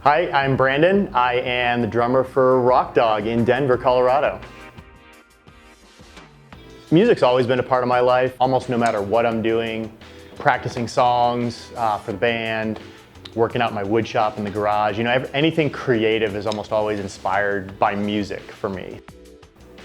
Hi, I'm Brandon. I am the drummer for Rock Dog in Denver, Colorado. Music's always been a part of my life, almost no matter what I'm doing. Practicing songs for the band, working out in my wood shop in the garage. You know, anything creative is almost always inspired by music for me.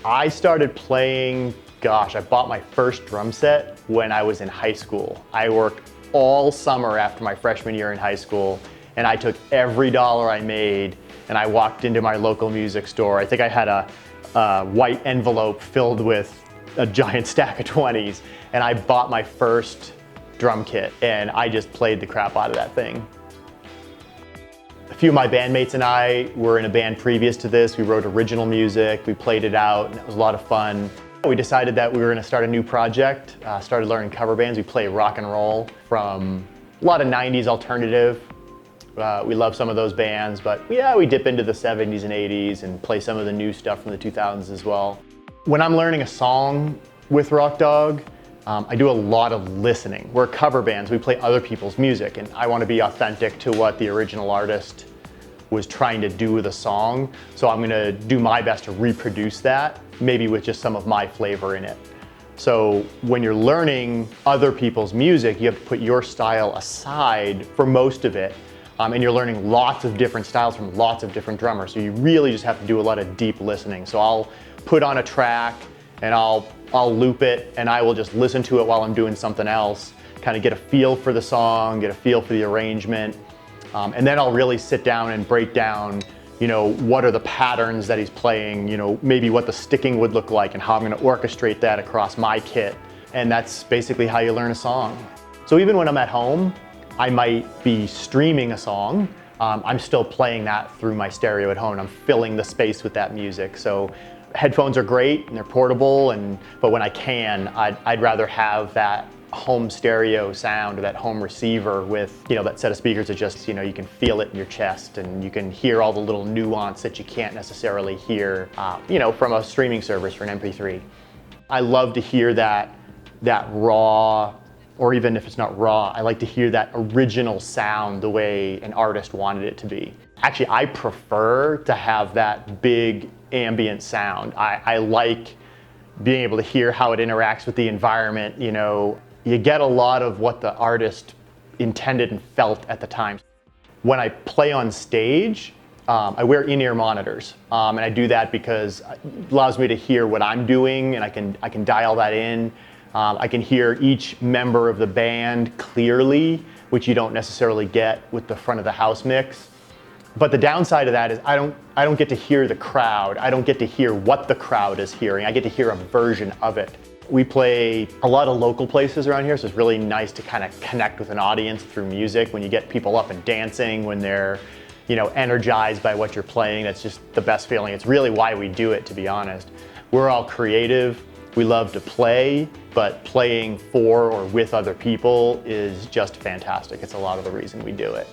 I started playing, I bought my first drum set when I was in high school. I worked all summer after my freshman year in high school, and I took every dollar I made and I walked into my local music store. I think I had a white envelope filled with a giant stack of 20s, and I bought my first drum kit and I just played the crap out of that thing. A few of my bandmates and I were in a band previous to this. We wrote original music, we played it out, and it was a lot of fun. We decided that we were going to start a new project, started learning cover bands. We play rock and roll from a lot of 90s alternative. We love some of those bands, but yeah, we dip into the 70s and 80s and play some of the new stuff from the 2000s as well. When I'm learning a song with Rock Dog, I do a lot of listening. We're cover bands, we play other people's music, and I want to be authentic to what the original artist was trying to do with a song. So I'm gonna do my best to reproduce that, maybe with just some of my flavor in it. So when you're learning other people's music, you have to put your style aside for most of it. And you're learning lots of different styles from lots of different drummers. So you really just have to do a lot of deep listening. So I'll put on a track and I'll loop it and I will just listen to it while I'm doing something else, kind of get a feel for the song, get a feel for the arrangement. And then I'll really sit down and break down, you know, what are the patterns that he's playing, you know, maybe what the sticking would look like and how I'm gonna orchestrate that across my kit. And that's basically how you learn a song. So even when I'm at home, I might be streaming a song. I'm still playing that through my stereo at home and I'm filling the space with that music. So headphones are great and they're portable, but when I can, I'd rather have that home stereo sound or that home receiver with, you know, that set of speakers that just, you know, you can feel it in your chest and you can hear all the little nuance that you can't necessarily hear, you know, from a streaming service for an MP3. I love to hear that raw, or even if it's not raw, I like to hear that original sound the way an artist wanted it to be. Actually, I prefer to have that big ambient sound. I like being able to hear how it interacts with the environment. You know, you get a lot of what the artist intended and felt at the time. When I play on stage, I wear in-ear monitors, and I do that because it allows me to hear what I'm doing, and I can dial that in. I can hear each member of the band clearly, which you don't necessarily get with the front of the house mix. But the downside of that is I don't get to hear the crowd. I don't get to hear what the crowd is hearing. I get to hear a version of it. We play a lot of local places around here, so it's really nice to kind of connect with an audience through music. When you get people up and dancing, when they're, you know, energized by what you're playing, that's just the best feeling. It's really why we do it, to be honest. We're all creative. We love to play, but playing for or with other people is just fantastic. It's a lot of the reason we do it.